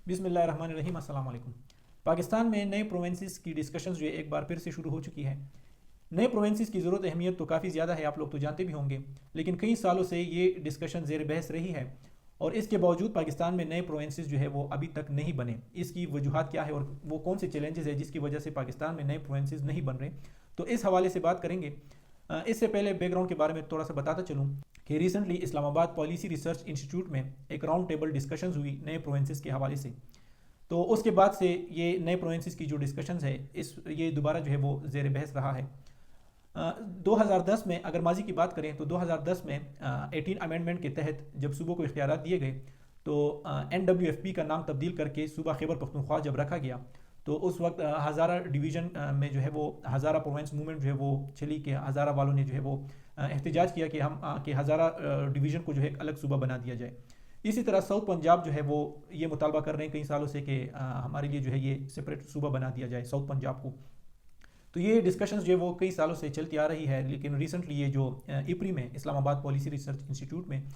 बिस्मिल्लाहिर्रहमानिर्रहीम। अस्सलाम वालेकुम। पाकिस्तान में नए प्रोविंसेस की डिस्कशंस जो है एक बार फिर से शुरू हो चुकी है। नए प्रोविंसेस की ज़रूरत अहमियत तो काफ़ी ज़्यादा है, आप लोग तो जानते भी होंगे, लेकिन कई सालों से ये डिस्कशन ज़ेर बहस रही है और इसके बावजूद पाकिस्तान में नए प्रोविंसेस जो है वो अभी तक नहीं बने। इसकी वजूहत क्या है और वो कौन से चैलेंजेस है जिसकी वजह से पाकिस्तान में नए प्रोविंसेस नहीं बन रहे, तो इस हवाले से बात करेंगे। इससे पहले बैकग्राउंड के बारे में थोड़ा सा बताता चलूँ कि recently Islamabad policy research institute में एक राउंड टेबल डिस्कशंस हुई नए प्रोविंसेस के हवाले से। तो उसके बाद से ये नए प्रोविंसेस की जो डिस्कशंस है ये दोबारा जो है वो ज़ेर बहस रहा है। 2010 में अगर माजी की बात करें तो 2010 में 18 अमेंडमेंट के तहत जब सूबों को इख्तियारात दिए गए तो NWFP का नाम तब्दील करके सूबा खैबर पख्तूनख्वा जब रखा गया तो उस वक्त हज़ारा डिवीज़न में जो है वो हज़ारा प्रोविंस मूवमेंट जो है वो चली कि हज़ारा वालों ने जो है वो एहतजाज किया कि हज़ारा डिवीज़न को जो है एक अलग सूबा बना दिया जाए। इसी तरह साउथ पंजाब जो है वो ये मुतालबा कर रहे हैं कई सालों से कि हमारे लिए जो है ये सेपरेट सूबा बना दिया जाए साउथ पंजाब को। तो ये डिस्कशंस जो है वो कई सालों से चलती आ रही है, लेकिन रिसेंटली ये जो इपरी में इस्लामाबाद पॉलिसी रिसर्च इंस्टीट्यूट में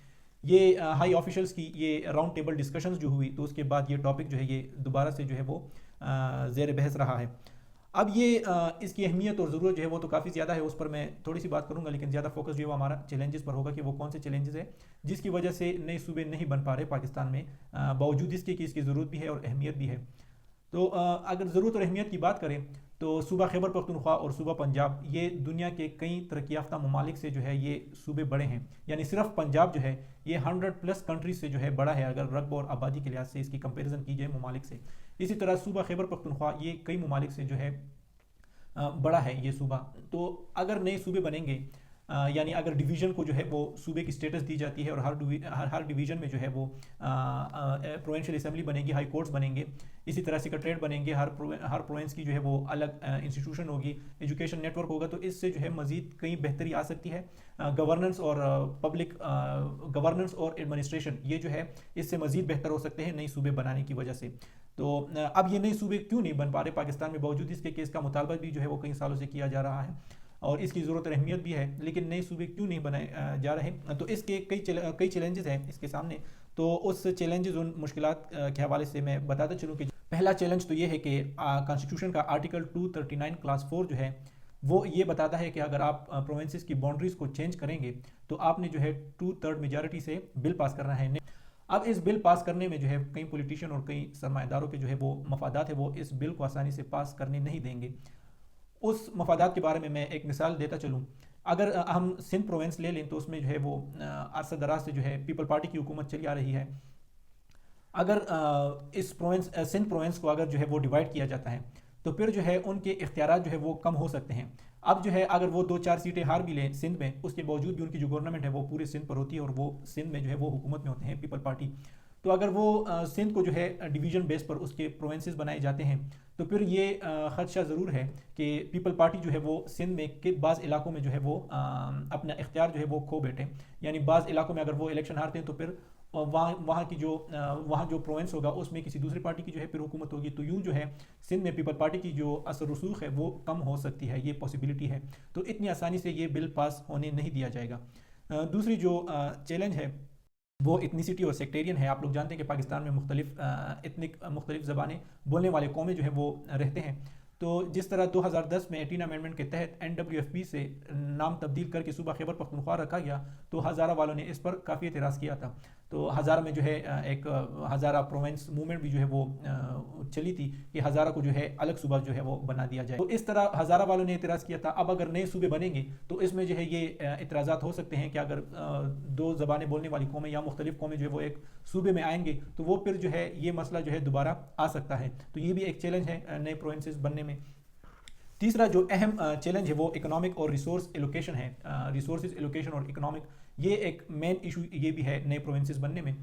ये हाई ऑफिशल्स की ये राउंड टेबल डिस्कशंस जो हुई तो उसके बाद ये टॉपिक जो है ये दोबारा से जो है वो ज़ेर बहस रहा है। अब ये इसकी अहमियत और ज़रूरत जो है वो तो काफ़ी ज़्यादा है, उस पर मैं थोड़ी सी बात करूंगा, लेकिन ज़्यादा फोकस जो है वो हमारा चैलेंजेस पर होगा कि वो कौन से चैलेंजेस है जिसकी वजह से नए सूबे नहीं बन पा रहे पाकिस्तान में, बावजूद इसके कि इसकी ज़रूरत भी है और अहमियत भी है। तो अगर ज़रूरत और अहमियत की बात करें तो सूबा खैबर पख्तूनख्वा और सूबा पंजाब ये दुनिया के कई तरक्की याफ्ता ममालिक से जो है ये सूबे बड़े हैं, यानी सिर्फ पंजाब जो है ये 100+ कंट्रीज से जो है बड़ा है अगर रकबा और आबादी के लिहाज से इसकी कंपेरिजन की जाए ममालिक से। इसी तरह सूबा खैबर पख्तूनख्वा ये कई ममालिक से जो है बड़ा है ये सूबा। तो अगर नए सूबे बनेंगे यानी अगर डिवीज़न को जो है वो सूबे की स्टेटस दी जाती है और हर डिवीज़न में जो है वो प्रोविंशियल असम्बली बनेगी, हाई कोर्ट्स बनेंगे, इसी तरह सेक्रेटरीट बनेंगे, हर प्रोविंस की जो है वो अलग इंस्टीट्यूशन होगी, एजुकेशन नेटवर्क होगा, तो इससे जो है मज़ीद कई बेहतरी आ सकती है। गवर्नेंस और पब्लिक गवर्नेंस और एडमिनिस्ट्रेशन ये जो है इससे मज़ीद बेहतर हो सकते हैं नई सूबे बनाने की वजह से। तो अब ये नए सूबे क्यों नहीं बन पा रहे पाकिस्तान में, बावजूद इसके कि इसका मुतालबा भी जो है वो कई सालों से किया जा रहा है और इसकी ज़रूरत और अहमियत भी है, लेकिन नए सूबे क्यों नहीं बनाए जा रहे? तो इसके कई चैलेंजेस हैं इसके सामने। तो उस चैलेंजेस उन मुश्किलात के हवाले से मैं बताता चलूँ कि पहला चैलेंज तो ये है कि कॉन्स्टिट्यूशन का आर्टिकल 239 क्लास 4 जो है वो ये बताता है कि अगर आप प्रोविंसेस की बाउंड्रीज को चेंज करेंगे तो आपने जो है 2/3 मेजॉरिटी से बिल पास करना है। अब इस बिल पास करने में जो है कई पॉलिटिशियन और कई सरमाएदारों के जो है वो मफादात है वो इस बिल को आसानी से पास करने नहीं देंगे। उस मफादात के बारे में मैं एक मिसाल देता चलूँ। अगर हम सिंध प्रोविंस ले लें तो उसमें जो है वो अरसा दराज से जो है पीपल पार्टी की हुकूमत चली आ रही है। अगर इस सिंध प्रोविंस को अगर जो है वो डिवाइड किया जाता है तो फिर जो है उनके इख्तियारात जो है वो कम हो सकते हैं। अब जो है अगर वो 2-4 सीटें हार भी लें सिंध में, उसके बावजूद भी उनकी जो गवर्नमेंट है वो पूरे सिंध पर होती है और वो सिंध में जो है वो हुकूमत में होते हैं पीपल पार्टी। तो अगर वो सिंध को जो है डिवीजन बेस पर उसके प्रोविंसेस बनाए जाते हैं तो फिर ये खदशा ज़रूर है कि पीपल पार्टी जो है वो सिंध में के बाज़ इलाकों में जो है वो अपना इख्तियार जो है वो खो बैठे, यानी बाज़ इलाकों में अगर वो इलेक्शन हारते हैं तो फिर वहाँ जो प्रोविंस होगा उसमें किसी दूसरी पार्टी की जो है फिर हुकूमत होगी। तो यूँ जो है सिंध में पीपल पार्टी की जो असर रसूख है वो कम हो सकती है, ये पॉसिबिलिटी है। तो इतनी आसानी से ये बिल पास होने नहीं दिया जाएगा। दूसरी जो चैलेंज है वो इथनिसिटी और सेक्टेरियन है। आप लोग जानते हैं कि पाकिस्तान में मुख्तलिफ ज़बानें बोलने वाले कौमें जो है वो रहते हैं। तो जिस तरह 2010 में 18 अमेंडमेंट के तहत NWFP से नाम तब्दील करके सूबा खैबर पख्तूनख्वा रखा गया तो हज़ारा वालों ने इस पर काफ़ी एतराज़ किया था। तो हज़ारा में जो है एक हज़ारा प्रोविंस मूवमेंट भी जो है वो चली थी कि हज़ारा को जो है अलग सूबा जो है वो बना दिया जाए। तो इस तरह हज़ारा वालों ने एतराज़ किया था। अब अगर नए सूबे बनेंगे तो इसमें जो है ये एतराज़ात हो सकते हैं कि अगर दो ज़बानें बोलने वाली कौमें या मुख्तलिफ कौमें जो है वो एक सूबे में आएंगे तो वो फिर जो है ये मसला जो है दोबारा आ सकता है। तो ये भी एक चैलेंज है नए प्रोविंसेस बनने में। तीसरा जो अहम चैलेंज है वो इकोनॉमिक और रिसोर्स एलोकेशन है। रिसोर्सेज एलोकेशन और इकोनॉमिक ये एक मेन इशू ये भी है नए प्रोविंसेस बनने में।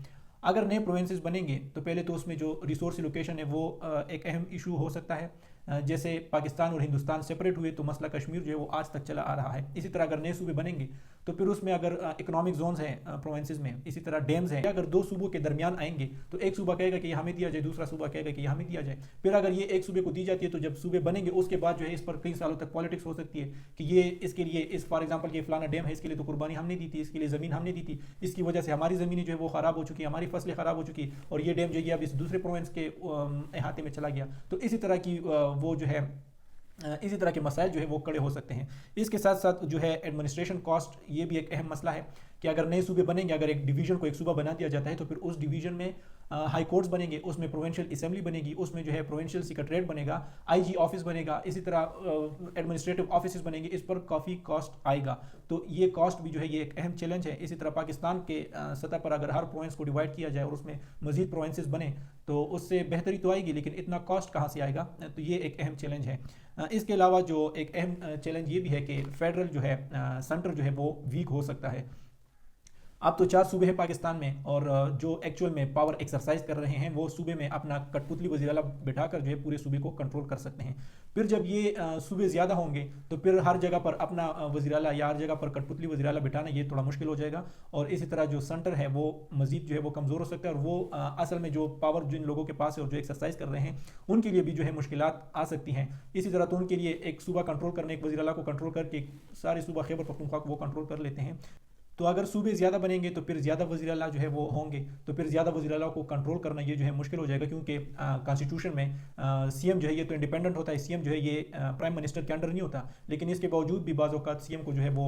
अगर नए प्रोविंसेस बनेंगे तो पहले तो उसमें जो रिसोर्स एलोकेशन है वो एक अहम इशू हो सकता है। जैसे पाकिस्तान और हिंदुस्तान सेपरेट हुए तो मसला कश्मीर जो है वो आज तक चला आ रहा है। इसी तरह अगर नए सूबे बनेंगे तो फिर उसमें अगर इकोनॉमिक जोन्स हैं प्रोविंसेस में, इसी तरह डैम्स हैं, अगर दो सूबों के दरमियान आएंगे तो एक सूबा कहेगा कि हमें दिया जाए, दूसरा सूबा कहेगा कि हमें दिया जाए। फिर अगर ये एक सूबे को दी जाती है तो जब सूबे बनेंगे उसके बाद जो है इस पर कई सालों तक पॉलिटिक्स हो सकती है कि ये इसके लिए, इस फॉर एग्जांपल ये फलाना डैम है, इसके लिए तो कुर्बानी हमने दी थी, इसके लिए ज़मीन हमने दी थी, इसकी वजह से हमारी ज़मीनें जो है वो ख़राब हो चुकी, हमारी फसलें ख़राब हो चुकी, और ये डैम जो है अब इस दूसरे प्रोविंस के अहाते में चला गया। तो इसी तरह की वो जो है इसी तरह के मसाइल जो है वो खड़े हो सकते हैं। इसके साथ साथ जो है एडमिनिस्ट्रेशन कॉस्ट, ये भी एक अहम मसला है कि अगर नए सूबे बनेंगे, अगर एक डिवीज़न को एक सूबा बना दिया जाता है तो फिर उस डिवीज़न में हाई कोर्ट्स बनेंगे, उसमें प्रोविंशियल असेंबली बनेगी, उसमें जो है प्रोविंशियल सेक्रेटरीट बनेगा, आईजी ऑफिस बनेगा, इसी तरह एडमिनिस्ट्रेटिव ऑफिस बनेंगे, इस पर काफ़ी कॉस्ट आएगा। तो ये कॉस्ट भी जो है ये एक अहम चैलेंज है। इसी तरह पाकिस्तान के सतह पर अगर हर प्रोविंस को डिवाइड किया जाए और उसमें मजीद प्रोविंसेस बने तो उससे बेहतरी तो आएगी, लेकिन इतना कॉस्ट कहाँ से आएगा, तो ये एक अहम चैलेंज है। इसके अलावा जो एक अहम चैलेंज ये भी है कि फेडरल जो है सेंटर जो है वो वीक हो सकता है। अब तो 4 सूबे हैं पाकिस्तान में, और जो एक्चुअल में पावर एक्सरसाइज कर रहे हैं वो सूबे में अपना कठपुतली वज़ीर-ए-आला बिठाकर जो है पूरे सूबे को कंट्रोल कर सकते हैं। फिर जब ये सूबे ज़्यादा होंगे तो फिर हर जगह पर अपना वज़ीर-ए-आला या हर जगह पर कठपुतली वज़ीर-ए-आला बिठाना ये थोड़ा मुश्किल हो जाएगा, और इसी तरह जो सेंटर है वो मज़ीद जो है वो कमज़ोर हो सकता है, और वो असल में जो पावर जिन लोगों के पास है और जो एक्सरसाइज कर रहे हैं उनके लिए भी जो है मुश्किलात आ सकती हैं। इसी तरह तो उनके लिए एक सूबा कंट्रोल करने, एक वज़ीर-ए-आला को कंट्रोल करके सारे सूबा खैबर पख्तूनख्वा को वो कंट्रोल कर लेते हैं। तो अगर सूबे ज़्यादा बनेंगे तो फिर ज़्यादा वज़ीर-ए-आला जो है वो होंगे, तो फिर ज़्यादा वज़ीर-ए-आला को कंट्रोल करना ये जो है मुश्किल हो जाएगा, क्योंकि कॉन्स्टिट्यूशन में सीएम जो है ये तो इंडिपेंडेंट होता है, सीएम जो है ये प्राइम मिनिस्टर के अंडर नहीं होता, लेकिन इसके बावजूद भी बाज़ औक़ात सीएम को जो है वो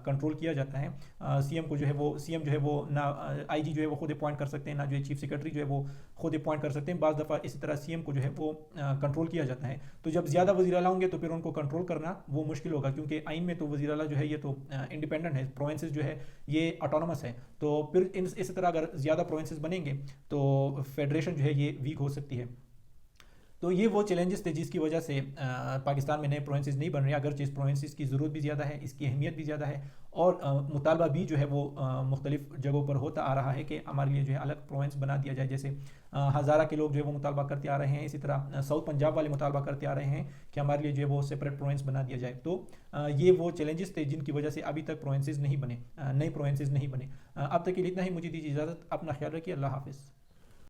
कंट्रोल किया जाता है। सीएम को जो है वो ना आईजी जो है वो खुद अपॉइंट कर सकते हैं, ना जो है चीफ सेक्रेटरी जो है वो खुद अपॉइंट कर सकते हैं। बाज़ दफ़ा इसी तरह सीएम को जो है वो कंट्रोल किया जाता है। तो जब ज़्यादा वज़ीर-ए-आला होंगे तो फिर उनको कंट्रोल करना वो मुश्किल होगा, क्योंकि आइन में तो वज़ीर-ए-आला जो है ये तो इंडिपेंडेंट है, प्रोविंसेस जो है ये ऑटोनोमस है। तो फिर इसी तरह अगर ज़्यादा प्रोविंसेस बनेंगे तो फेडरेशन जो है ये वीक हो सकती है। तो ये वो चैलेंजेस थे जिसकी वजह से पाकिस्तान में नए प्रोविंसेस नहीं बन रहे, अगरचे इस प्रोविंसेस की ज़रूरत भी ज़्यादा है, इसकी अहमियत भी ज़्यादा है, और मुतालबा भी जो है वो मुख्तलिफ जगहों पर होता आ रहा है कि हमारे लिए जो है अलग प्रोविंस बना दिया जाए। जैसे हज़ारा के लोग जो है वो मुतालबा करते आ रहे हैं, इसी तरह साउथ पंजाब वाले मुतालबा करते आ रहे हैं कि हमारे लिए जो है वो सेपरेट प्रोविंस बना दिया जाए। तो ये वो चैलेंजेस थे जिनकी वजह से अभी तक प्रोविंसेस नहीं बने, नए प्रोविंसेस नहीं बने। अब तक के लिए इतना ही, मुझे दीजिए इजाज़त, अपना ख्याल रखिए, अल्लाह हाफ़िज़।